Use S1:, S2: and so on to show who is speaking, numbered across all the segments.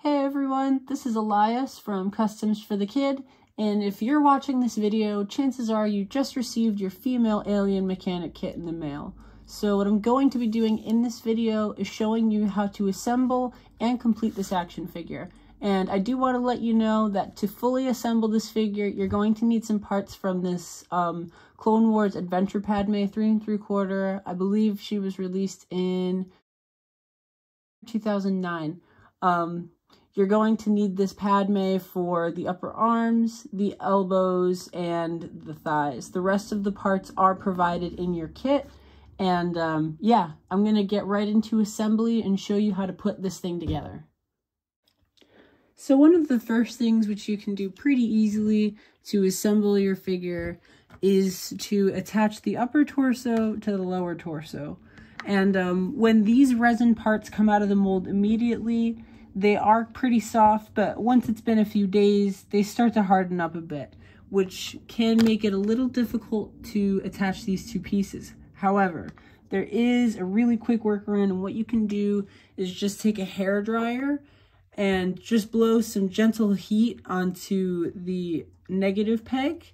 S1: Hey everyone, this is Elias from Customs for the Kid, and if you're watching this video, chances are you just received your female alien mechanic kit in the mail. So what I'm going to be doing in this video is showing you how to assemble and complete this action figure. And I do want to let you know that to fully assemble this figure, you're going to need some parts from this Clone Wars Adventure Padme 3 3/4. I believe she was released in 2009. You're going to need this Padme for the upper arms, the elbows, and the thighs. The rest of the parts are provided in your kit. And yeah, I'm going to get right into assembly and show you how to put this thing together. So one of the first things which you can do pretty easily to assemble your figure is to attach the upper torso to the lower torso. And when these resin parts come out of the mold immediately, they are pretty soft, but once it's been a few days, they start to harden up a bit, which can make it a little difficult to attach these two pieces. However, there is a really quick workaround, and what you can do is just take a hairdryer and just blow some gentle heat onto the negative peg.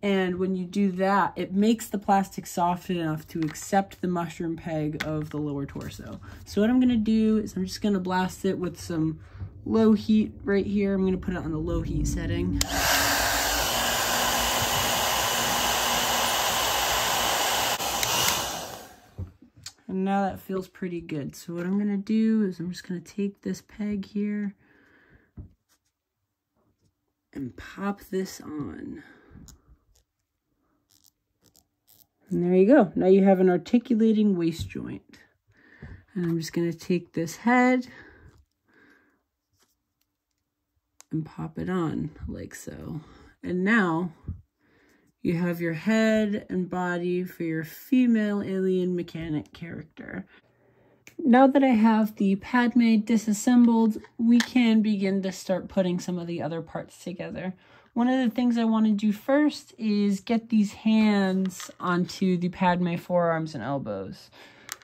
S1: And when you do that, it makes the plastic soft enough to accept the mushroom peg of the lower torso. So what I'm going to do is I'm just going to blast it with some low heat right here. I'm going to put it on the low heat setting. And now that feels pretty good. So what I'm going to do is I'm just going to take this peg here and pop this on. And there you go. Now you have an articulating waist joint. And I'm just going to take this head and pop it on like so. And now you have your head and body for your female alien mechanic character. Now that I have the Padme disassembled, we can begin to start putting some of the other parts together. One of the things I want to do first is get these hands onto the Padme forearms and elbows.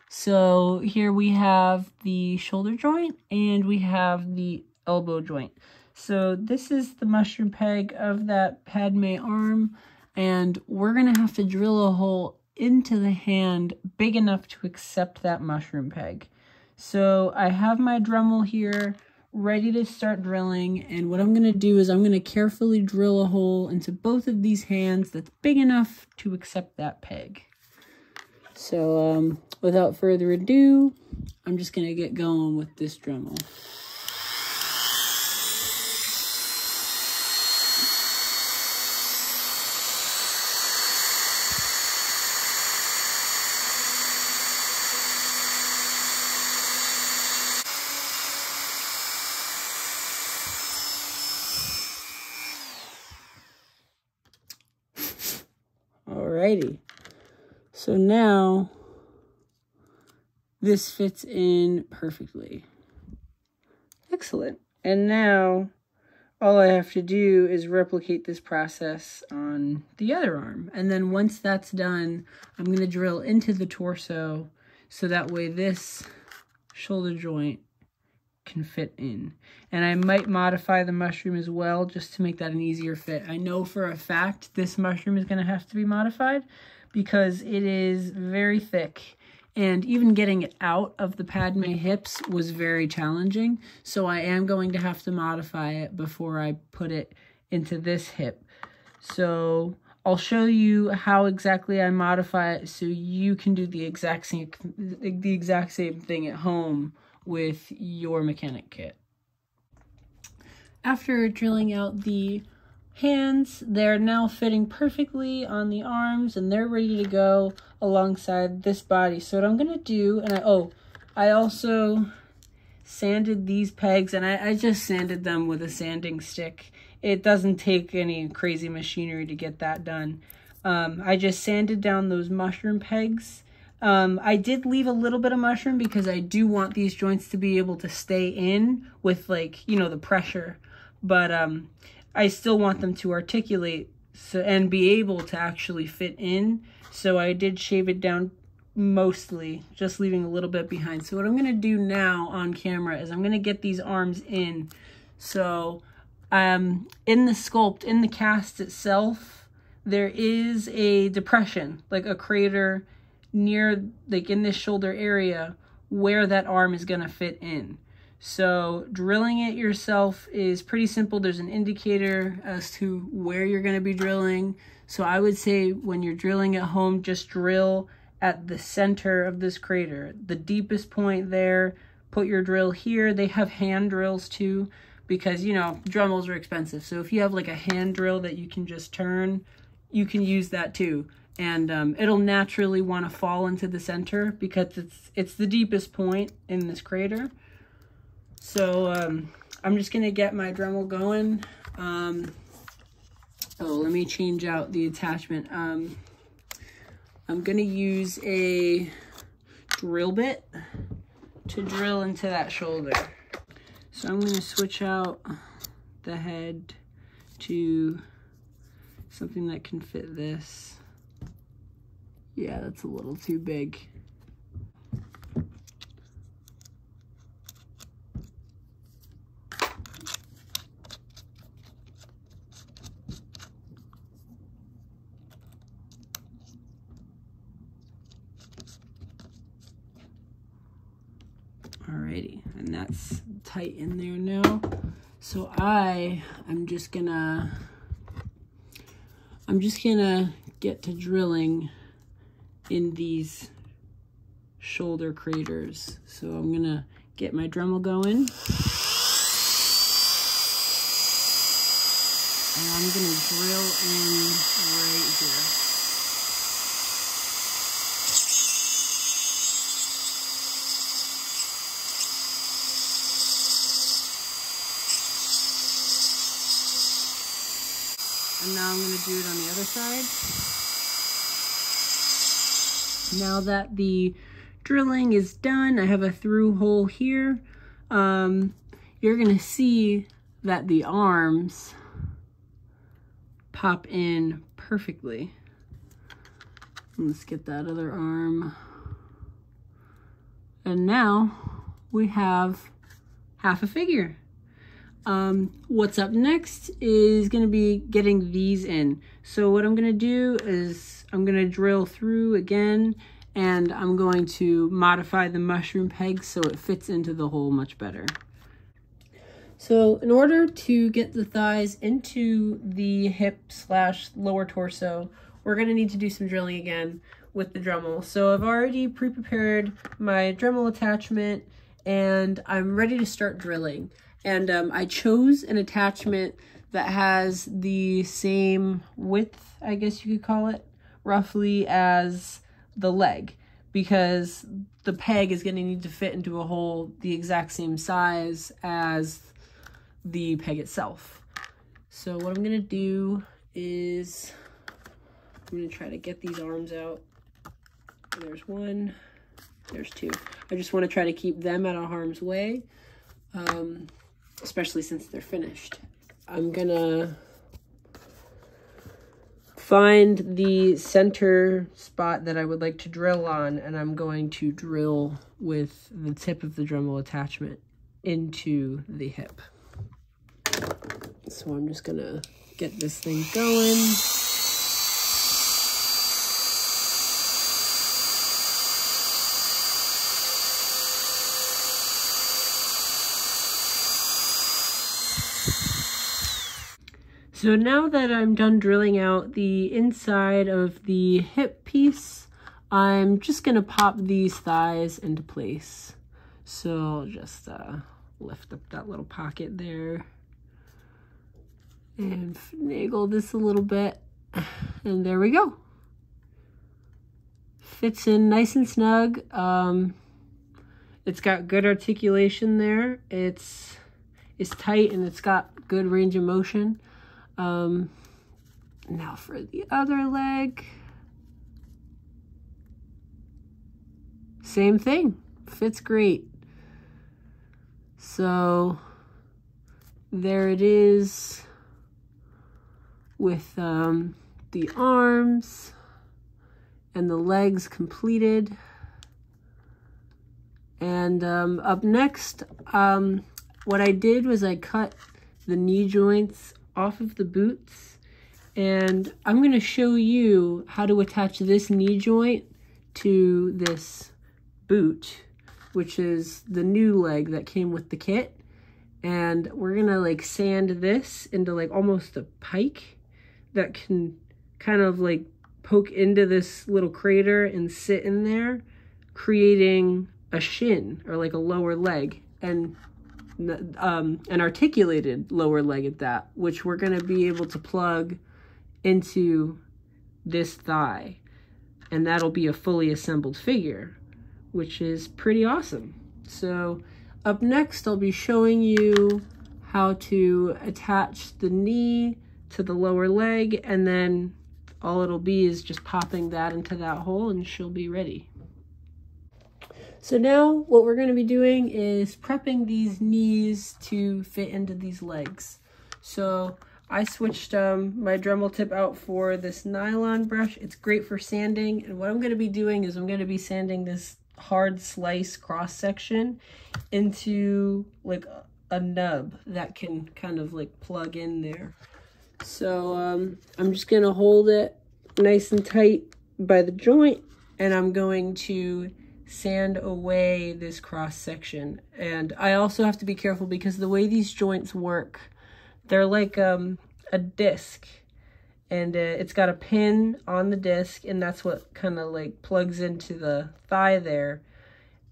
S1: So here we have the shoulder joint and we have the elbow joint. So this is the mushroom peg of that Padme arm, and we're going to have to drill a hole into the hand big enough to accept that mushroom peg. So I have my Dremel here ready to start drilling, and what I'm going to do is I'm going to carefully drill a hole into both of these hands that's big enough to accept that peg. So without further ado, I'm just going to get going with this Dremel. Alrighty, so now this fits in perfectly. Excellent. And now all I have to do is replicate this process on the other arm. And then once that's done, I'm going to drill into the torso so that way this shoulder joint can fit in. And I might modify the mushroom as well just to make that an easier fit. I know for a fact this mushroom is going to have to be modified because it is very thick, and even getting it out of the Padme hips was very challenging. So I am going to have to modify it before I put it into this hip. So I'll show you how exactly I modify it so you can do the exact same thing at home with your mechanic kit. After drilling out the hands, they're now fitting perfectly on the arms and they're ready to go alongside this body. So what I'm gonna do, and I also sanded these pegs, and I just sanded them with a sanding stick. It doesn't take any crazy machinery to get that done. I just sanded down those mushroom pegs. I did leave a little bit of mushroom because I do want these joints to be able to stay in with, like, you know, the pressure. But I still want them to articulate and be able to actually fit in. So I did shave it down mostly, just leaving a little bit behind. So what I'm gonna do now on camera is I'm gonna get these arms in. So in the sculpt, in the cast itself, there is a depression, like a crater near, like in this shoulder area where that arm is gonna fit in. So drilling it yourself is pretty simple. There's an indicator as to where you're gonna be drilling. So I would say when you're drilling at home, just drill at the center of this crater, the deepest point there. Put your drill here. They have hand drills too, because, you know, Dremels are expensive. So if you have like a hand drill that you can just turn, you can use that too. And it'll naturally want to fall into the center because it's the deepest point in this crater. So I'm just gonna get my Dremel going. Oh, let me change out the attachment. I'm gonna use a drill bit to drill into that shoulder. So I'm gonna switch out the head to something that can fit this. Yeah, that's a little too big. Alrighty, and that's tight in there now. So I'm just gonna get to drilling in these shoulder craters. So I'm gonna get my Dremel going. And I'm gonna drill in right here. And now I'm going to do it on the other side. Now that the drilling is done, I have a through hole here. You're going to see that the arms pop in perfectly. Let's get that other arm. And now we have half a figure. What's up next is going to be getting these in. So what I'm going to do is I'm going to drill through again, and I'm going to modify the mushroom peg so it fits into the hole much better. So in order to get the thighs into the hip / lower torso, we're going to need to do some drilling again with the Dremel. So I've already pre-prepared my Dremel attachment and I'm ready to start drilling. And I chose an attachment that has the same width, I guess you could call it, roughly as the leg, because the peg is going to need to fit into a hole the exact same size as the peg itself. So what I'm going to do is I'm going to try to get these arms out. There's one, there's two. I just want to try to keep them out of harm's way. Especially since they're finished. I'm gonna find the center spot that I would like to drill on, and I'm going to drill with the tip of the Dremel attachment into the hip. So I'm just gonna get this thing going. So now that I'm done drilling out the inside of the hip piece, I'm just gonna pop these thighs into place. So I'll just lift up that little pocket there and finagle this a little bit, and there we go. Fits in nice and snug. It's got good articulation there. It's tight and it's got good range of motion. Now for the other leg, same thing, fits great. So there it is with the arms and the legs completed. And up next, what I did was I cut the knee joints off of the boots, and I'm going to show you how to attach this knee joint to this boot, which is the new leg that came with the kit. And we're going to like sand this into like almost a pike that can kind of like poke into this little crater and sit in there, creating a shin, or like a lower leg, and an articulated lower leg at that, which we're going to be able to plug into this thigh, and that'll be a fully assembled figure, which is pretty awesome. So up next, I'll be showing you how to attach the knee to the lower leg, and then all it'll be is just popping that into that hole and she'll be ready. So now what we're going to be doing is prepping these knees to fit into these legs. So I switched my Dremel tip out for this nylon brush. It's great for sanding, and what I'm going to be doing is I'm going to be sanding this hard slice cross section into like a nub that can kind of like plug in there. So I'm just going to hold it nice and tight by the joint, and I'm going to sand away this cross section. And I also have to be careful because the way these joints work, they're like a disc, and it's got a pin on the disc, and that's what kind of like plugs into the thigh there.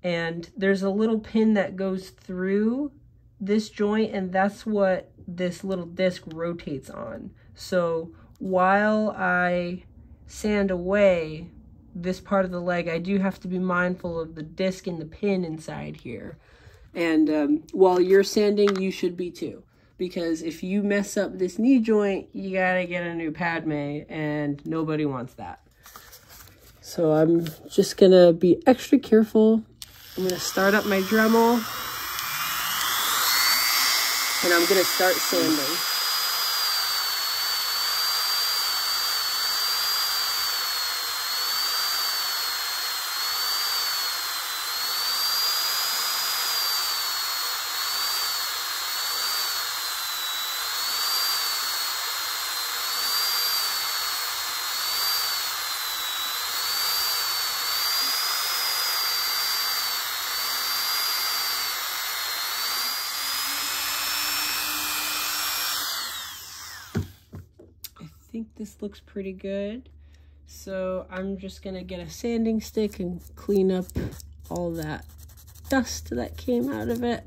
S1: And there's a little pin that goes through this joint, and that's what this little disc rotates on. So while I sand away this part of the leg, I do have to be mindful of the disc and the pin inside here. And while you're sanding, you should be too, because if you mess up this knee joint, you gotta get a new Padme, and nobody wants that. So I'm just gonna be extra careful. I'm gonna start up my Dremel, and I'm gonna start sanding. I think this looks pretty good. So I'm just gonna get a sanding stick and clean up all that dust that came out of it.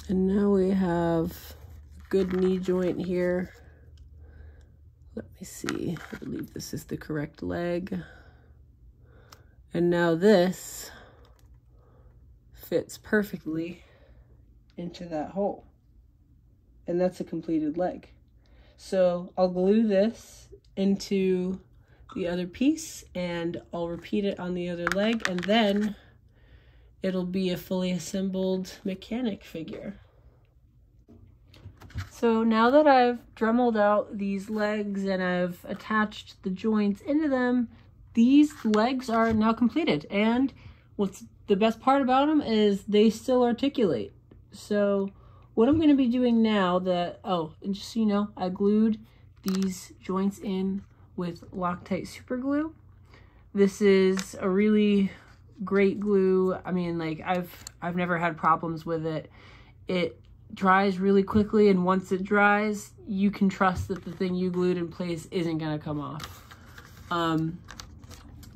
S1: And now we have a good knee joint here. Let me see, I believe this is the correct leg. And now this fits perfectly into that hole. And that's a completed leg. So I'll glue this into the other piece, and I'll repeat it on the other leg, and then it'll be a fully assembled mechanic figure. So now that I've Dremeled out these legs and I've attached the joints into them, these legs are now completed. And what's the best part about them is they still articulate. So what I'm going to be doing now and just so you know, I glued these joints in with Loctite super glue. This is a really great glue. I mean, like I've never had problems with it. It dries really quickly, and once it dries, you can trust that the thing you glued in place isn't gonna come off.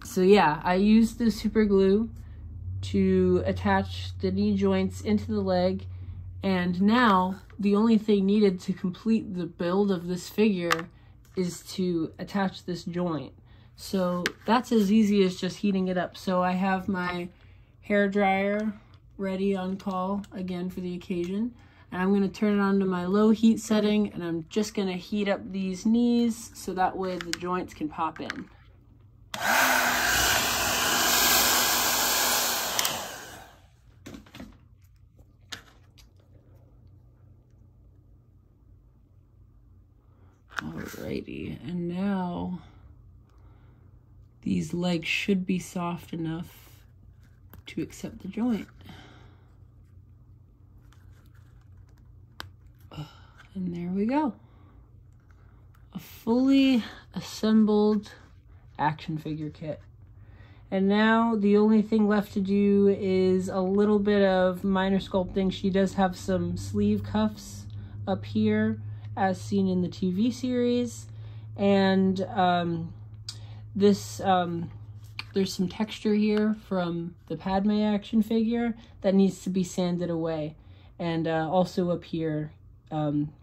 S1: So yeah, I used the super glue to attach the knee joints into the leg, and now the only thing needed to complete the build of this figure is to attach this joint. So that's as easy as just heating it up. So I have my hair dryer ready on call again for the occasion, and I'm going to turn it on to my low heat setting, and I'm just going to heat up these knees so that way the joints can pop in. Alrighty, and now these legs should be soft enough to accept the joint. And there we go. A fully assembled action figure kit. And now the only thing left to do is a little bit of minor sculpting. She does have some sleeve cuffs up here as seen in the TV series. And there's some texture here from the Padme action figure that needs to be sanded away. And also up here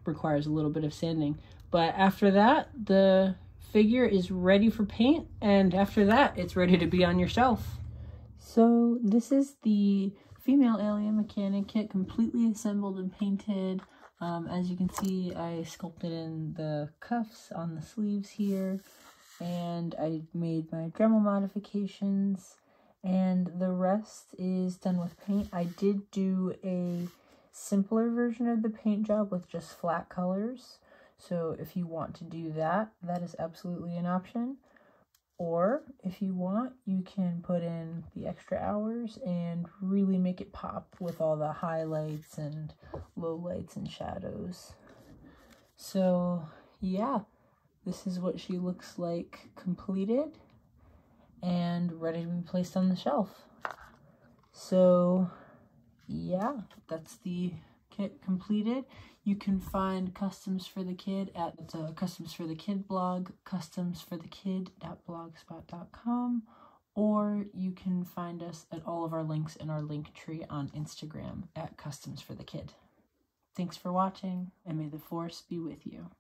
S1: requires a little bit of sanding. But after that, the figure is ready for paint, and after that, it's ready to be on your shelf. So this is the female alien mechanic kit, completely assembled and painted. As you can see, I sculpted in the cuffs on the sleeves here, and I made my Dremel modifications, and the rest is done with paint. I did do a simpler version of the paint job with just flat colors. So if you want to do that, that is absolutely an option. Or if you want, you can put in the extra hours and really make it pop with all the highlights and lowlights and shadows. So yeah, this is what she looks like completed and ready to be placed on the shelf. So yeah, that's the kit completed. You can find Customs for the Kid at the Customs for the Kid blog, customsforthekid.blogspot.com, or you can find us at all of our links in our link tree on Instagram at Customs for the Kid. Thanks for watching, and may the Force be with you.